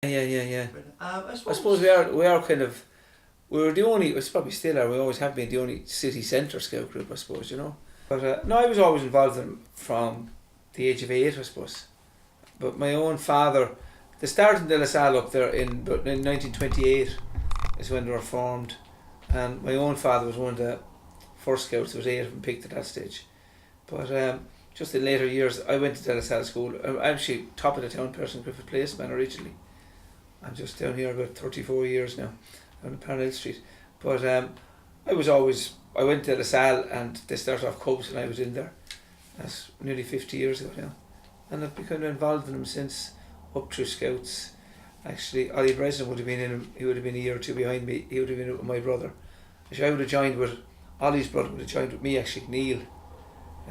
Yeah. I I suppose. suppose we are kind of, we were the only, it's probably still are, we always have been the only city centre scout group, I suppose, you know. But no, I was always involved in them from the age of 8, I suppose. But my own father, they started in De La Salle up there in 1928 is when they were formed. And my own father was one of the first scouts. There was 8 of them picked at that stage. But just in later years, I went to De La Salle School. I'm actually top of the town person, Griffith Place, man, originally. I'm just down here about 34 years now, on Parnell Street. But I went to La Salle and they started off Cubs and I was in there. That's nearly 50 years ago now. And I've become involved in them since, up through Scouts. Actually, Ollie Bresnan would have been in him, he would have been a year or two behind me, he would have been with my brother. Actually, I would have joined with, Ollie's brother would have joined with me actually, Neil,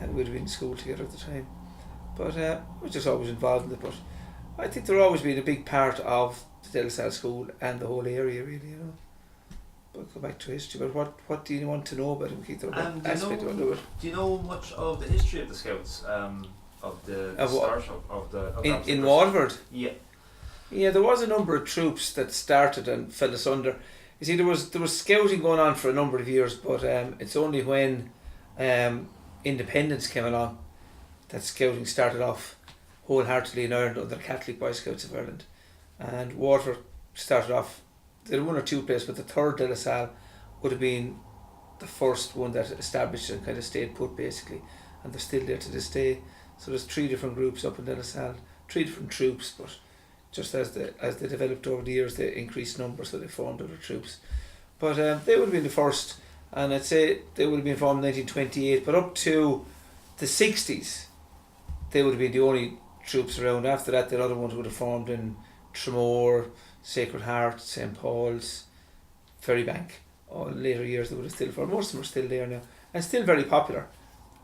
and we would have been in school together at the time. But I was just always involved in it, but I think they're always been a big part of the De La Salle School and the whole area really, you know. But go back to history, but what do you want to know about him, Keith? What aspect of it? Do you know much of the history of the Scouts? Of the start of the in Waterford? Yeah. Yeah, there was a number of troops that started and fell asunder. You see, there was scouting going on for a number of years, but it's only when independence came along that scouting started off wholeheartedly in Ireland under the Catholic Boy Scouts of Ireland. And Waterford started off, there were 1 or 2 places, but the third De La Salle would have been the first one that established and kind of stayed put basically, and they're still there to this day. So there's 3 different groups up in De La Salle, 3 different troops, but just as they developed over the years, they increased numbers, so they formed other troops. But they would have been the first, and I'd say they would have been formed in 1928, but up to the 60s, they would have been the only troops around. After that, the other ones would have formed in Tramore, Sacred Heart, St. Paul's, Ferrybank. All later years they would have still formed. Most of them are still there now, and still very popular.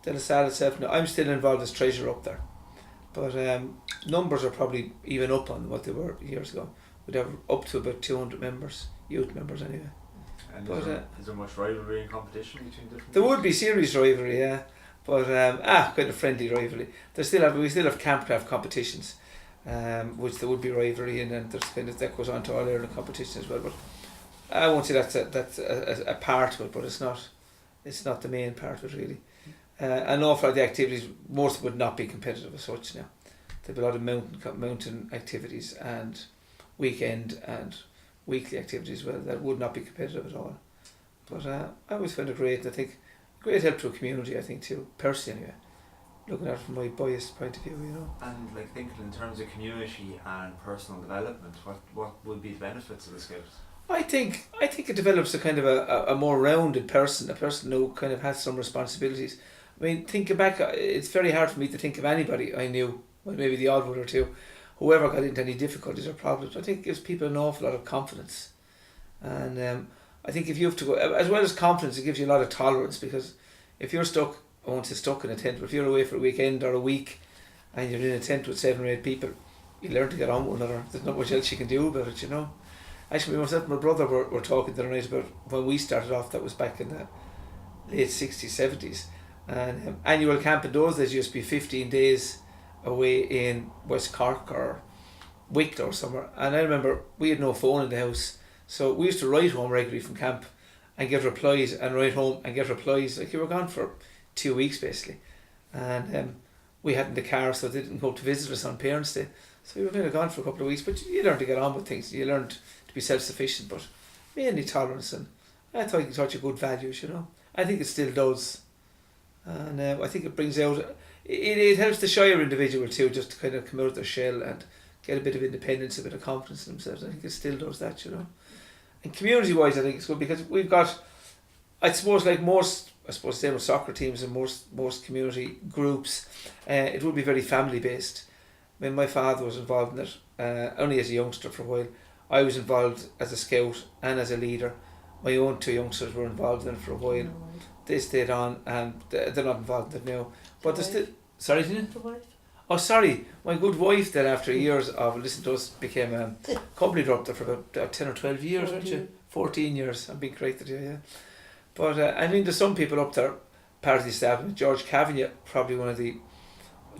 De La Salle itself now, I'm still involved as treasurer up there. But numbers are probably even up on what they were years ago. We'd have up to about 200 members, youth members anyway. And is there much rivalry and competition between different There groups? would be serious rivalry, yeah. But kind of friendly rivalry. We still have campcraft competitions, which there would be rivalry in, and there's kind of that goes on to all Ireland competition as well. But I won't say that's a part of it, but it's not the main part of it really. An awful lot of the activities, most would not be competitive as such now. There'd be a lot of mountain activities and weekend and weekly activities that would not be competitive at all. But I always found it great, and I think great help to a community, I think too, personally anyway, looking at it from my biased point of view, you know. And like thinking in terms of community and personal development, what would be the benefits of the Scouts? I think it develops a kind of a more rounded person, a person who kind of has some responsibilities. I mean, thinking back, it's very hard for me to think of anybody I knew, well, maybe the odd one or two, whoever got into any difficulties or problems. I think it gives people an awful lot of confidence. And I think if you have to go, as well as confidence, it gives you a lot of tolerance, because if you're stuck, I won't say stuck in a tent, but if you're away for a weekend or a week and you're in a tent with 7 or 8 people, you learn to get on with one another. There's not much else you can do about it, you know. Actually, myself and my brother were talking the other night about when we started off, that was back in the late 60s, 70s. And annual camp in those days used to be 15 days away in West Cork or Wicklow or somewhere. And I remember we had no phone in the house, so we used to write home regularly from camp and get replies, and write home and get replies. Like, you were gone for 2 weeks basically. And we hadn't the car, so they didn't go to visit us on Parents' Day. So we were kind of gone for a couple of weeks, but you learned to get on with things. You learned to be self-sufficient, but mainly tolerance, and I thought it taught you good values, you know. I think it still does. And I think it brings out, it helps the shyer individual too, just to kind of come out of their shell and get a bit of independence, a bit of confidence in themselves. I think it still does that, you know. And community wise, I think it's good, because we've got, I suppose, like most, I suppose same with soccer teams and most community groups, it would be very family based. I mean, my father was involved in it only as a youngster for a while. I was involved as a scout and as a leader. My own 2 youngsters were involved in it for a while. They stayed on, and they're not involved in it now. But they're still... Sorry, didn't you? Oh, sorry. My good wife then, after years of listening to us, became a company director for about 10 or 12 years, weren't you? 14 years. I'm being corrected here, yeah. But I mean, there's some people up there, part of the staff. George Cavagna, probably one of the...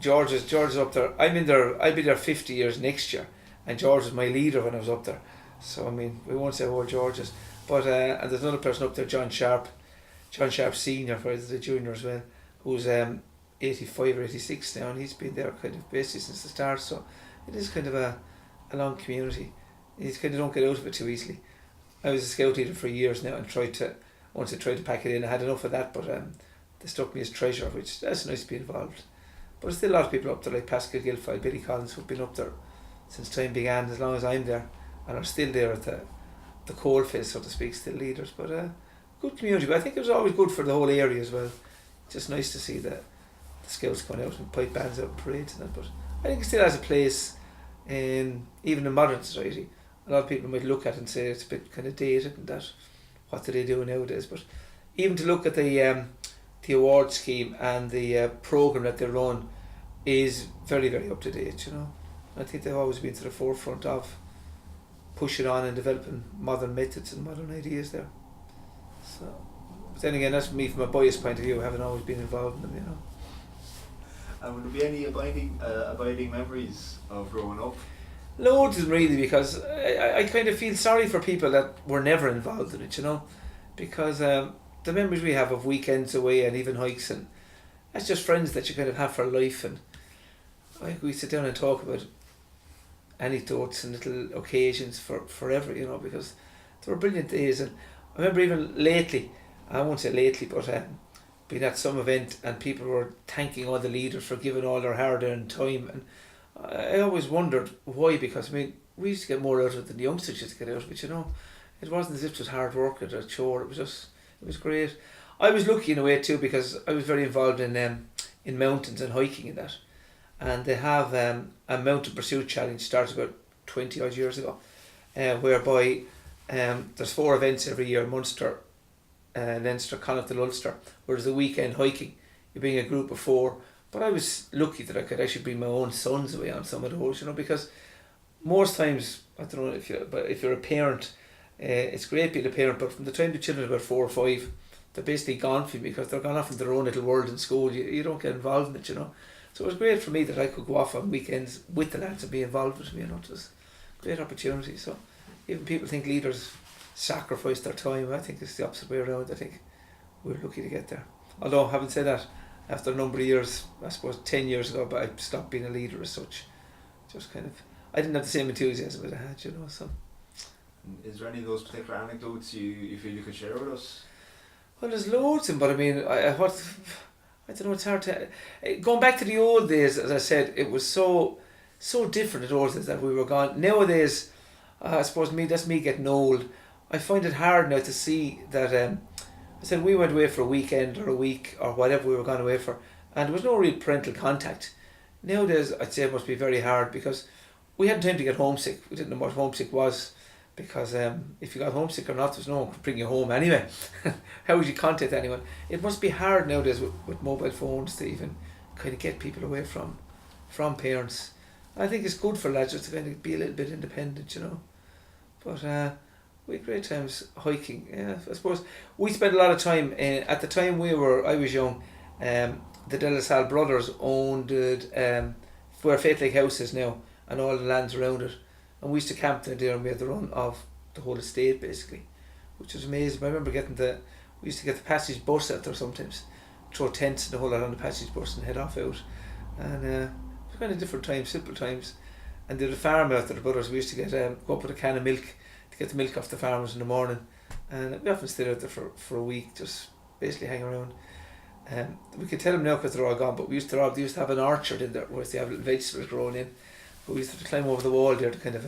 George is up there. I'm in there. I'll be there 50 years next year. and George was my leader when I was up there. So I mean, we won't say how old George is, but and there's another person up there, John Sharp Senior, for the junior as well, who's 85 or 86 now, and he's been there kind of basically since the start. So it is kind of a long community. You kind of don't get out of it too easily. I was a scout leader for years now, and once I tried to pack it in, I had enough of that, but they stuck me as treasurer, which that's nice to be involved. But there's still a lot of people up there, like Pascal Guilfoyle, Billy Collins, who've been up there since time began, as long as I'm there, and are still there at the coal face, so to speak, still leaders. But good community. But I think it was always good for the whole area as well. Just nice to see the scouts going out and pipe bands out and parades and that. But I think it still has a place in even in modern society. A lot of people might look at it and say it's a bit kind of dated and that. What do they do nowadays? But even to look at the award scheme and the program that they run is very, very up to date. You know, I think they've always been to the forefront of pushing on and developing modern methods and modern ideas there. So, but then again, that's me from a biased point of view, having always been involved in them. You know. And will there be any abiding memories of growing up? Loads really, because I kind of feel sorry for people that were never involved in it, you know, because the memories we have of weekends away and even hikes, and that's just friends that you kind of have for life. And I think we sit down and talk about anecdotes and little occasions for forever, you know, because they were brilliant days. And I remember even lately, I won't say lately, but being at some event and people were thanking all the leaders for giving all their hard-earned time, and I always wondered why, because I mean, we used to get more out of it than the youngsters used to get out of it, you know. It wasn't as if it was hard work or a chore, it was great. I was lucky in a way too, because I was very involved in mountains and hiking and that. And they have a mountain pursuit challenge started about 20 odd years ago, whereby there's 4 events every year: Munster, Leinster, Connacht and Ulster, where there's a weekend hiking. You bring a group of 4. But I was lucky that I could actually bring my own sons away on some of those, you know, because most times, I don't know if you're a parent, it's great being a parent, but from the time the children are about 4 or 5, they're basically gone from you because they're gone off in their own little world in school. You don't get involved in it, you know. So it was great for me that I could go off on weekends with the lads and be involved with them, you know. It was a great opportunity. So even people think leaders sacrifice their time. I think it's the opposite way around. I think we're lucky to get there. Although, having said that, after a number of years, I suppose 10 years ago, but I stopped being a leader as such. Just kind of, I didn't have the same enthusiasm that I had, you know. So, is there any of those particular anecdotes you feel you could share with us? Well, there's loads of them, but I mean, I don't know. It's hard to going back to the old days. As I said, it was so different at old days that we were gone. Nowadays, I suppose that's me getting old. I find it hard now to see that. I said we went away for a weekend or a week or whatever we were going away for, and there was no real parental contact. Nowadays, I'd say it must be very hard because we had time to get homesick. We didn't know what homesick was, because if you got homesick or not, there's no one could bring you home anyway. How would you contact anyone? It must be hard nowadays with mobile phones to even kind of get people away from parents. I think it's good for lads just to kind of be a little bit independent, you know. But we had great times hiking. Yeah, I suppose we spent a lot of time at the time I was young. The De La Salle brothers owned where Faith Lake House is now and all the lands around it, and we used to camp there and we had the run of the whole estate basically, which was amazing. I remember we used to get the passage bus out there sometimes, throw tents and the whole lot on the passage bus and head off out, and it was kind of different times, simple times. And there was a farm out there, the brothers. We used to get go up with a can of milk to get the milk off the farmers in the morning, and we often stayed out there for a week, just basically hang around. We can tell them now because they're all gone, but they used to have an orchard in there where they have little vegetables growing in, but we used to have to climb over the wall there to kind of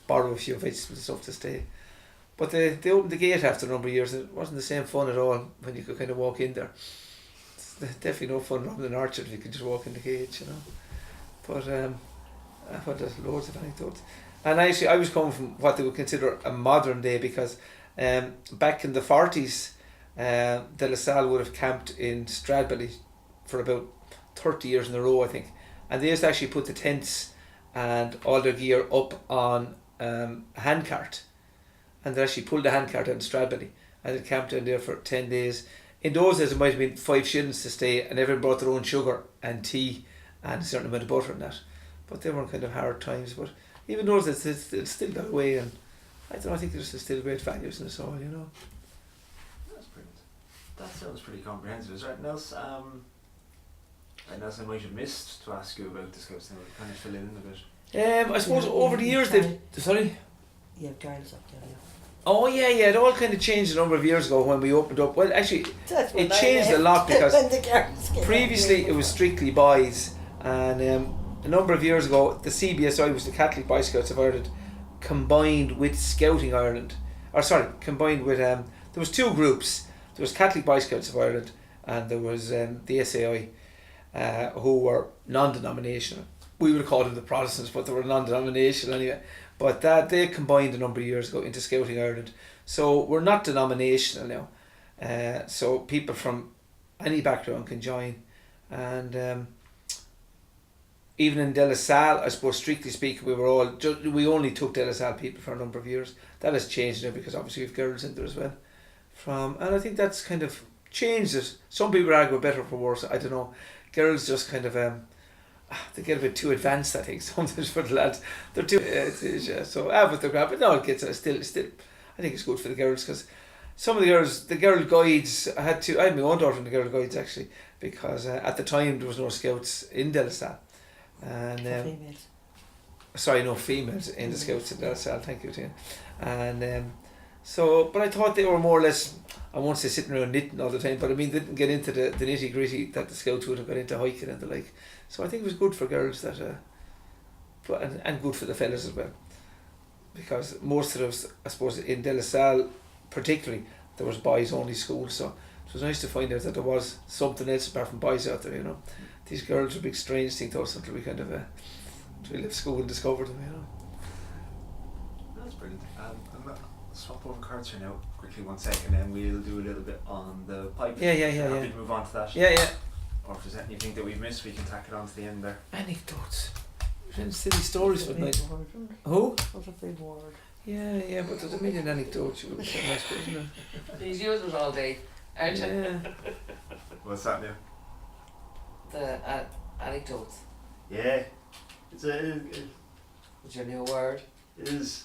borrow a few vegetables and stuff to stay. But they opened the gate after a number of years, and it wasn't the same fun at all when you could kind of walk in there. It's definitely no fun running an orchard if you can just walk in the gate, you know. But there's loads of anecdotes. And actually, I was coming from what they would consider a modern day, because back in the 40s, De La Salle would have camped in Stradbally for about 30 years in a row, I think. And they used to actually put the tents and all their gear up on a handcart. And they actually pulled the handcart out in Stradbally and they camped in there for 10 days. In those days, it might have been 5 shillings to stay, and everyone brought their own sugar and tea and a certain amount of butter and that. But they weren't kind of hard times. But even though it's still that way, and I don't know, I think there's still great values in us all, you know. That's brilliant. That sounds pretty comprehensive. Is there anything else? Anything else I might have missed to ask you about the Scouts now? Kind of fill in a bit. I suppose over the years sorry? You have girls up there, yeah. Oh yeah, it all kind of changed a number of years ago when we opened up. Well, actually, it changed a lot because previously it was strictly boys, and a number of years ago the CBSI was the Catholic Boy Scouts of Ireland, combined with Scouting Ireland, combined with there was two groups. There was Catholic Boy Scouts of Ireland and there was the SAI, who were non-denominational. We would call them the Protestants, but they were non-denominational anyway. But they combined a number of years ago into Scouting Ireland. So we're not denominational now. So people from any background can join. And even in De La Salle, I suppose strictly speaking, we only took De La Salle people for a number of years. That has changed now because obviously we have girls in there as well. And I think that's kind of changed it. Some people argue better for worse. I don't know. Girls just kind of they get a bit too advanced, I think, sometimes for the lads. They're too but they're great. But no, it gets still I think it's good for the girls, because some of the girls, the girl guides, I had my own daughter in the girl guides actually, because at the time there was no Scouts in De La Salle, and females. Sorry, no females in the Scouts in De La Salle. Thank you, Tina. And but I thought they were more or less, I won't say sitting around knitting all the time, but I mean they didn't get into the nitty gritty that the Scouts would have got into, hiking and the like. So I think it was good for girls that, and good for the fellas as well, because most of us, I suppose, in De La Salle particularly, there was boys only school, so it was nice to find out that there was something else apart from boys out there, you know. These girls were a big strange thing to us until we kind of until we left school and discovered them, you know. That's brilliant. I'm going to swap over cards here now, quickly 1 second, and we'll do a little bit on the pipe. Yeah. Happy to move on to that. Yeah. Or if there's anything that we've missed, we can tack it on to the end there. Anecdotes. There's silly stories for night. Who? That's a big word. Yeah, but there's a million anecdotes. You would say, nice, isn't it? He's used it all day, aren't you? Yeah. What's that now? The anecdotes. Yeah. It's Your new word. it is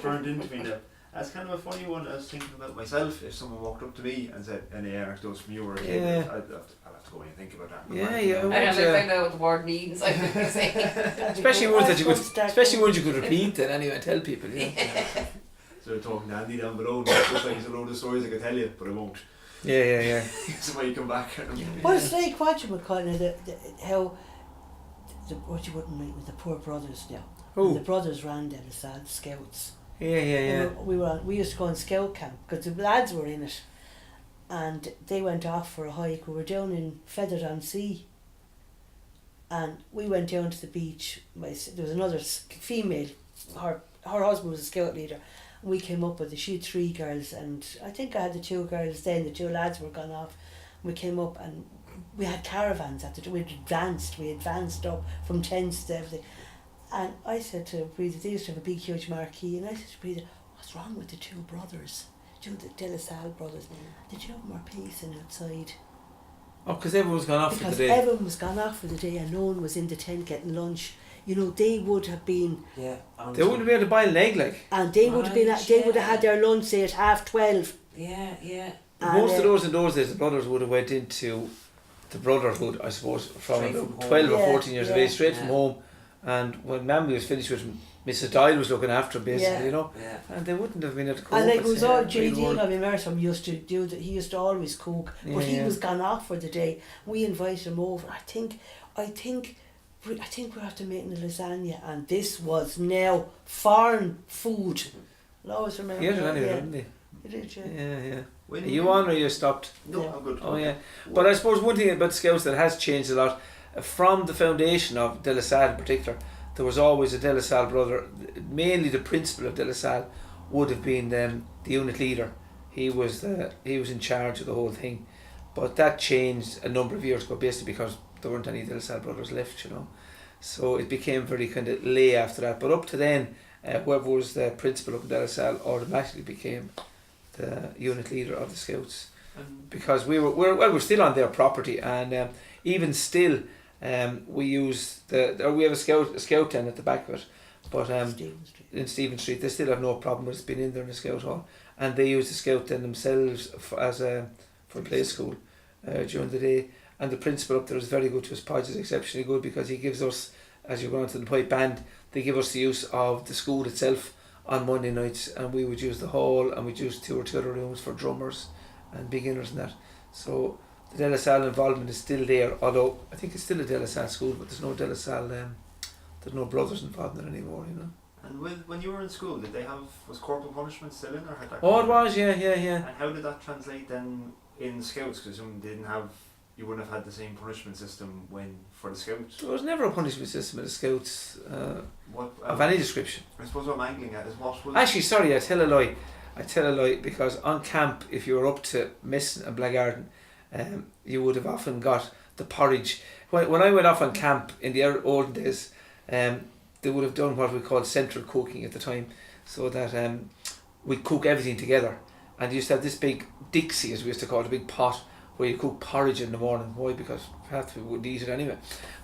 burned into me now. That's kind of a funny one. I was thinking about myself. If someone walked up to me and said, "Any anecdotes from you or a kid?" Yeah. I'll have to go away and think about that. Yeah. I have to find out what the word means. I think they say. Especially ones you could repeat then anyway and tell people. Yeah. So talking to Andy down below, just like there's a load of stories I could tell you, but I won't. Yeah. So when you come back, Well, it's like what you would call it, how what you wouldn't like with the poor brothers now. Who? The brothers ran De La Salle Scouts. Yeah. We used to go on scout camp because the lads were in it, and they went off for a hike. We were down in Feather-on-Sea, and we went down to the beach. There was another female. Her husband was a scout leader. We came up with she had 3 girls, and I think I had the 2 girls then. The 2 lads were gone off. We came up and we had caravans at the. We advanced up from tents to everything. And I said to Breather, they used to have a big huge marquee, and I said to Breather, "What's wrong with the 2 brothers? The De La Salle brothers? Did you have more pacing outside?" Oh, because everyone's gone off for the day. Because everyone was gone off for the day and no one was in the tent getting lunch. You know, they would have been. Yeah. They wouldn't be able to buy an egg, like. And they would have been. They would have had their lunch, say, at 12:30. Yeah. Most of those in those days, the brothers would have went into the brotherhood, I suppose, from Straight from 12 home. or 14 years of age, straight Yeah. from home. And when Mammy was finished with him, Mrs. Doyle was looking after him, basically, you know. Yeah. And they wouldn't have been able to cook. And like it was all real JD, world. I mean, Mersom used to do that. He used to always cook, but he Yeah. was gone off for the day. We invited him over. I think we have to make the lasagna, and this was now foreign food. I'll always remember. Yeah, that, anyway, yeah. didn't they? You did, yeah. Yeah. when Are you on or you stopped? No, Yeah. I'm good. Oh, yeah. But I suppose one thing about Scouts that has changed a lot, from the foundation of De La Salle in particular, there was always a De La Salle brother. Mainly the principal of De La Salle would have been the unit leader. He was in charge of the whole thing. But that changed a number of years ago, basically because there weren't any De La Salle brothers left, you know. So it became very kind of lay after that. But up to then, whoever was the principal of De La Salle automatically became the unit leader of the Scouts, because we're still on their property, and even still, we use we have a scout tent at the back of it, But Stephen Street. in Stephen Street, they still have no problem with us being in there in the Scout Hall. And they use the Scout then themselves for a play school during the day. And the principal up there is very good to us. Podge is exceptionally good because he gives us, as you go on to the pipe band, they give us the use of the school itself on Monday nights, and we would use the hall, and we'd use 2 or 2 other rooms for drummers and beginners and that. So the De La Salle involvement is still there, although I think it's still a De La Salle school, but there's no De La Salle, there's no brothers involved in it anymore, you know. And when you were in school, did they have, was corporal punishment still in, or had that? Oh, it was, yeah. And how did that translate then in Scouts? Because you wouldn't have had the same punishment system for the Scouts. There was never a punishment system in the Scouts of any description. I suppose what I'm angling at is what was... Actually, sorry, I tell a lie, because on camp, if you were up to Messon and Blackgarden, you would have often got the porridge. When I went off on camp in the olden days, they would have done what we called central cooking at the time, so that we'd cook everything together. And you used to have this big Dixie, as we used to call it, a big pot, where you cook porridge in the morning. Why? Because we wouldn't eat it anyway.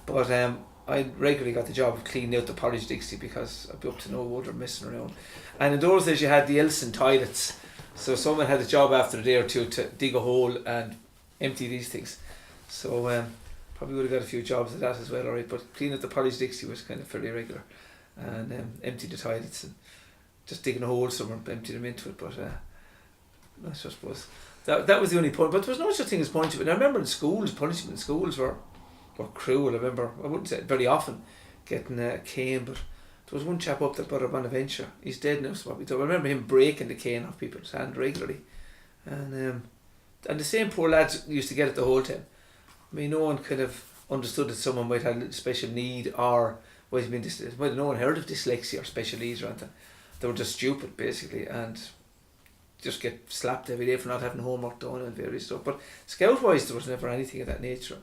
But I regularly got the job of cleaning out the porridge Dixie because I'd be up to no wood or messing around. And in those days you had the Elson toilets, so someone had a job after a day or two to dig a hole and empty these things. So probably would have got a few jobs at that as well, alright. But cleaning out the porridge Dixie was kind of fairly regular, and empty the toilets and just digging a hole somewhere and empty them into it. But I suppose that was the only point. But there was no such thing as punishment. I remember in schools, punishment in schools were cruel. I remember, I wouldn't say it very often, getting a cane, but there was one chap up there, Brother Bonaventure. He's dead now, so I remember him breaking the cane off people's hand regularly, and the same poor lads used to get it the whole time. I mean, no one kind of understood that someone might have a special need, or no one heard of dyslexia or special needs or anything. They were just stupid basically, and just get slapped every day for not having homework done and various stuff. But Scout wise, there was never anything of that nature.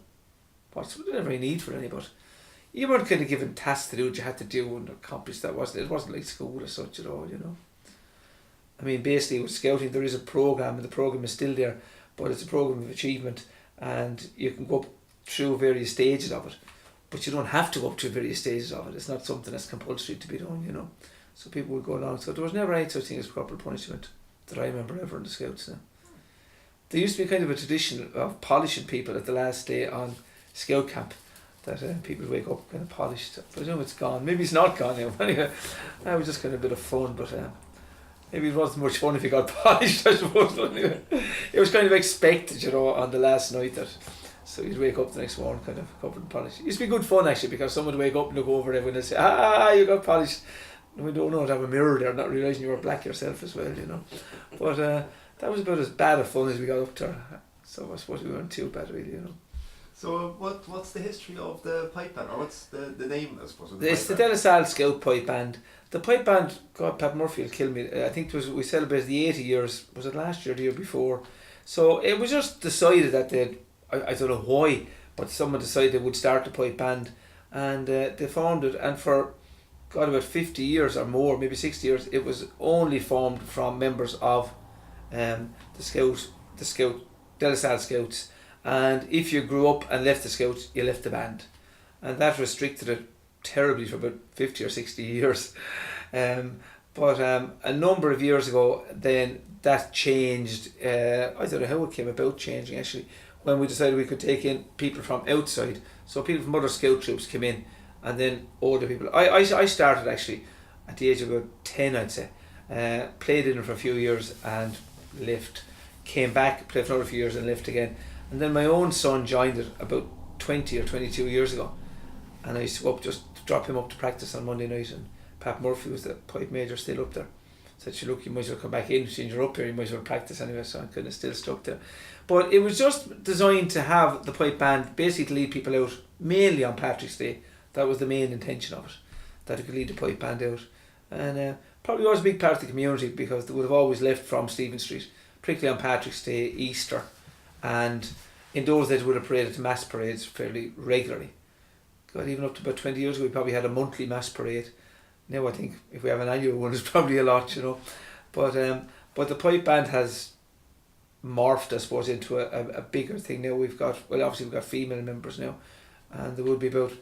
There was never any need for any, but you weren't kind of given tasks to do what you had to do and accomplish. It wasn't like school as such at all, you know. I mean, basically with Scouting there is a programme, and the programme is still there, but it's a programme of achievement, and you can go up through various stages of it, but you don't have to go up through various stages of it. It's not something that's compulsory to be done, you know. So people would go along. So there was never any such thing as corporal punishment that I remember ever in the Scouts now. There used to be kind of a tradition of polishing people at the last day on Scout camp, that people wake up kind of polished. I presume it's gone. Maybe it's not gone now. Anyway, that was just kind of a bit of fun, but maybe it wasn't much fun if you got polished, I suppose. But anyway, it was kind of expected, you know, on the last night that, so you'd wake up the next morning kind of covered in polish. It used to be good fun actually, because someone would wake up and look over everyone and say, you got polished. And we don't know to have a mirror there, not realising you were black yourself as well, you know. But that was about as bad a fun as we got up to. So I suppose we weren't too bad really, you know. So what's the history of the pipe band, or what's the name, I suppose, of the It's the De La Salle Scout Pipe Band. The pipe band, God, Pat Murphy will kill me. I think we celebrated the 80 years, was it last year or the year before? So it was just decided that I don't know why, but someone decided they would start the pipe band, and they formed it, and for about 50 years or more, maybe 60 years, it was only formed from members of the De La Salle Scouts. And if you grew up and left the Scouts, you left the band, and that restricted it terribly for about 50 or 60 years. But a number of years ago, then that changed. I don't know how it came about changing actually, when we decided we could take in people from outside. So people from other Scout troops came in, and then older people. I started actually at the age of about 10, I'd say. Played in it for a few years and left. Came back, played for another few years and left again. And then my own son joined it about 20 or 22 years ago, and I used to go up, just drop him up to practice on Monday night, and Pat Murphy was the pipe major still up there. Said, look, you might as well come back in, since you're up here, you might as well practice anyway, so I kind of still stuck there. But it was just designed to have the pipe band basically to lead people out, mainly on Patrick's Day. That was the main intention of it, that it could lead the pipe band out. And probably was a big part of the community, because they would have always left from Stephen Street, particularly on Patrick's Day, Easter, and in those days we would have paraded to mass parades fairly regularly. God, even up to about 20 years ago we probably had a monthly mass parade. Now I think if we have an annual one, it's probably a lot, you know. But the pipe band has morphed, I suppose, into a bigger thing now. Obviously we've got female members now, and there would be about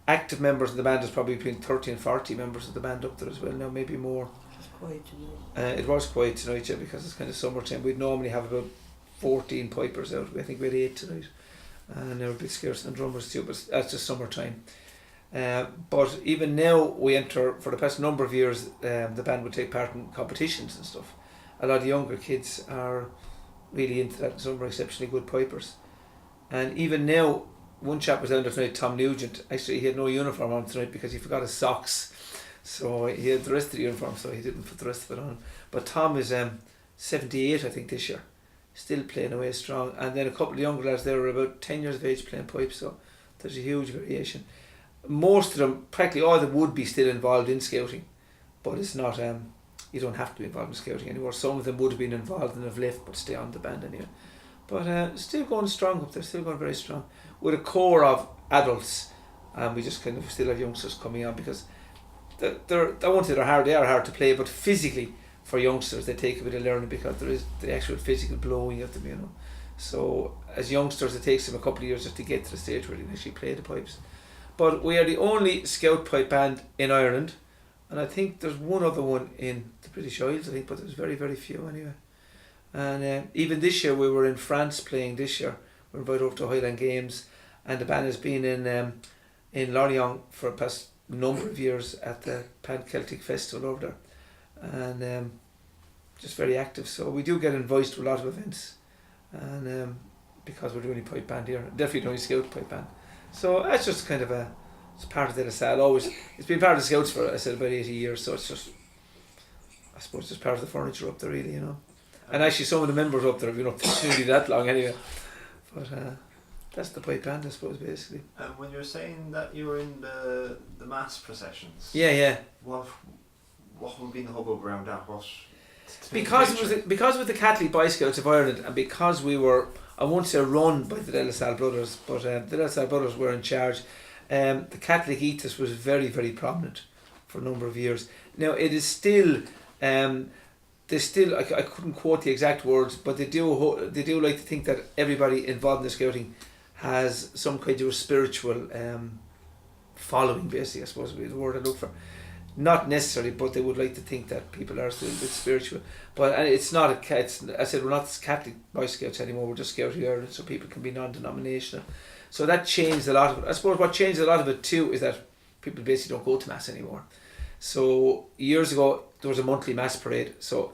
active members of the band, there's probably between 30 and 40 members of the band up there as well now, maybe more. It's quiet tonight. It was quiet tonight, yeah, because it's kind of summertime. We'd normally have about 14 pipers out. I think we had 8 tonight. And they were a bit scarce and drummers too, but that's just summertime. But even now, we enter, for the past number of years, the band would take part in competitions and stuff. A lot of younger kids are really into that, and some are exceptionally good pipers. And even now, one chap was down there tonight, Tom Nugent. Actually, he had no uniform on tonight because he forgot his socks. So he had the rest of the uniform, so he didn't put the rest of it on. But Tom is 78, I think, this year. Still playing away strong. And then a couple of younger lads there were about 10 years of age playing pipes, so there's a huge variation. Most of them, practically all of them, would be still involved in scouting, but it's not, you don't have to be involved in scouting anymore. Some of them would have been involved and have left but stay on the band anyway. But still going strong up there, still going very strong. With a core of adults, and we just kind of still have youngsters coming on, because I won't say they are hard to play, but physically for youngsters they take a bit of learning, because there is the actual physical blowing of them, you know. So as youngsters it takes them a couple of years just to get to the stage where they can actually play the pipes. But we are the only scout pipe band in Ireland, and I think there's one other one in the British Isles, I think, but there's very, very few anyway. And even this year we were in France playing this year. We were invited over to Highland Games, and the band has been in Lorient for the past number of years at the Pan Celtic Festival over there, and just very active. So we do get invited to a lot of events, and because we're the only pipe band here, definitely the only scout pipe band. So that's just kind of it's part of the Salle. Always, it's been part of the Scouts for, I said, about 80 years. So it's just, I suppose, just part of the furniture up there, really, you know. And actually, some of the members up there have been up there nearly that long anyway. But that's the pipe band, I suppose, basically. And when you're saying that you were in the mass processions, Yeah. what would be the hubbub around that? Because it was the Catholic Boy Scouts of Ireland, and because we were, I won't say run by the De La Salle brothers, but the De La Salle brothers were in charge. The Catholic ethos was very, very prominent for a number of years. Now it is still, I couldn't quote the exact words, but they do like to think that everybody involved in the scouting has some kind of spiritual following, basically, I suppose would be the word I look for. Not necessarily, but they would like to think that people are still a bit spiritual. But it's not I said, we're not Catholic Boy Scouts anymore, we're just Scouting Ireland, so people can be non-denominational. So that changed a lot of it. I suppose what changed a lot of it too is that people basically don't go to Mass anymore. So years ago there was a monthly Mass parade, so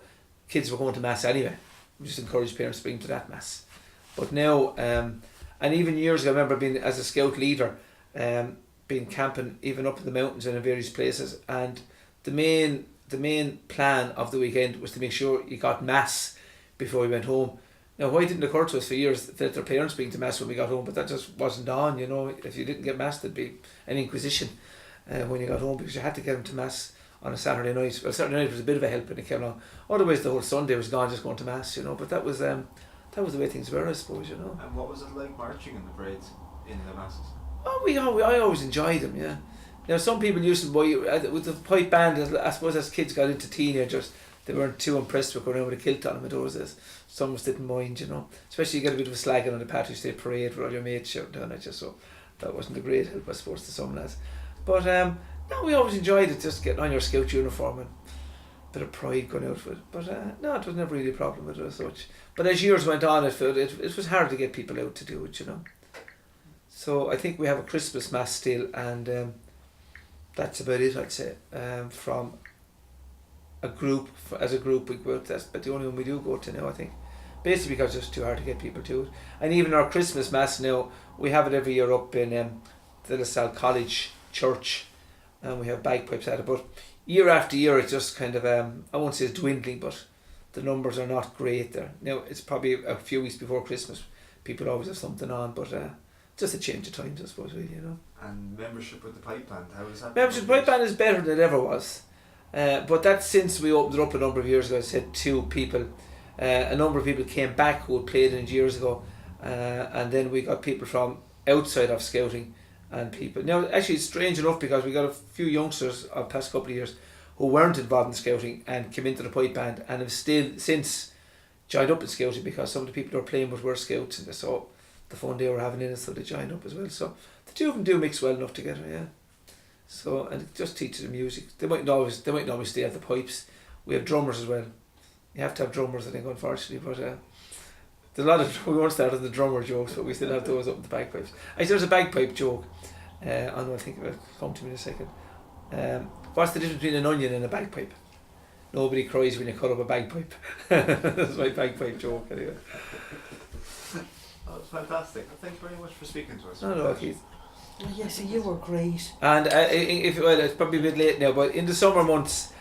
kids were going to Mass anyway. We just encouraged parents to bring to that Mass. But now, and even years ago, I remember being, as a Scout leader, been camping even up in the mountains and in various places, and the main plan of the weekend was to make sure you got Mass before we went home. Now, why didn't it occur to us for years that their parents being to Mass when we got home? But that just wasn't on, you know. If you didn't get Mass, there'd be an inquisition when you got home, because you had to get them to Mass on a Saturday night. Well, Saturday night was a bit of a help when it came along. Otherwise the whole Sunday was gone, just going to Mass, you know. But that was the way things were, I suppose, you know. And what was it like marching in the parades in the Masses? Oh, I always enjoyed them, yeah. Now, some people used to with the pipe band, I suppose as kids got into teenagers, they weren't too impressed with going around with a kilt on them in those days. Some of us didn't mind, you know. Especially you get a bit of a slagging on the Patrick's Day parade where all your mates shouting down at you, so that wasn't a great help, I suppose, to some lads. But no, we always enjoyed it, just getting on your Scout uniform and a bit of pride going out with it. But no, it was never really a problem with it as such. But as years went on, it was hard to get people out to do it, you know. So I think we have a Christmas Mass still, and that's about it, I'd say. From a group, as a group, we go out, that's but the only one we do go to now, I think. Basically because it's too hard to get people to it. And even our Christmas Mass now, we have it every year up in the La Salle College Church, and we have bagpipes at it. But year after year, it's just kind of, I won't say it's dwindling, but the numbers are not great there. Now, it's probably a few weeks before Christmas. People always have something on, but just a change of times, I suppose, really, you know. And membership with the pipe band, how is that? Membership with the pipe band is better than it ever was. But that's since we opened it up a number of years ago. I said two people, a number of people came back who had played in it years ago, and then we got people from outside of scouting, and people. Now, actually, it's strange enough because we got a few youngsters of the past couple of years who weren't involved in scouting and came into the pipe band and have still since joined up in scouting because some of the people who were playing with were scouts and they saw the fun they were having in it, so they joined up as well. So the two of them do mix well enough together, yeah. So, and it just teaches them music. They mightn't always stay at the pipes. We have drummers as well. You have to have drummers, I think, unfortunately, but there's a lot of, we won't start on the drummer jokes, but we still have those up in the bagpipes. Actually, there's a bagpipe joke. I'll think of it, come to me in a second. What's the difference between an onion and a bagpipe? Nobody cries when you cut up a bagpipe. That's my bagpipe joke, anyway. That was fantastic. Well, thank you very much for speaking to us. No, Keith. Oh, yes, you were great. And it's probably a bit late now, but in the summer months,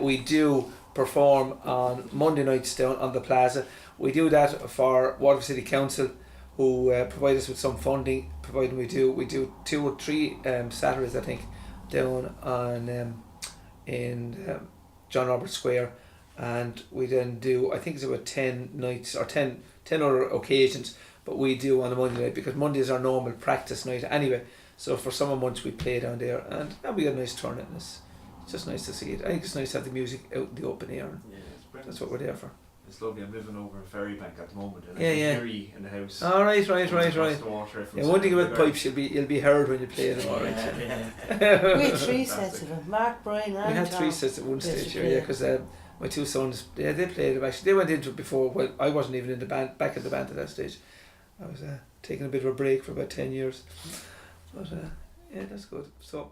we do perform on Monday nights down on the plaza. We do that for Waterford City Council, who provide us with some funding. Providing we do 2 or 3 Saturdays, I think, down on in John Roberts Square, and we then do, I think it's about 10 nights or 10 other occasions, but we do on a Monday night because Monday is our normal practice night anyway. So for summer months we play down there, and we get a nice turnout, and it's just nice to see it. I think it's nice to have the music out in the open air, and Yeah, it's brilliant. that's what we're there for. It's lovely. I'm living over in Ferrybank at the moment, and Yeah, I can yeah. hear you in the house. All right. Across the water from Yeah, one thing about somewhere. pipes, you'll be heard when you play them. All right. Yeah. We had 3 sets of them. Mark, Brian, and We had Tom. 3 sets at one Yes, stage you here, yeah, did. because my 2 sons, they played it actually. They went into it before. Well, I wasn't even in the band, back in the band at that stage. I was taking a bit of a break for about 10 years. But yeah, that's good. So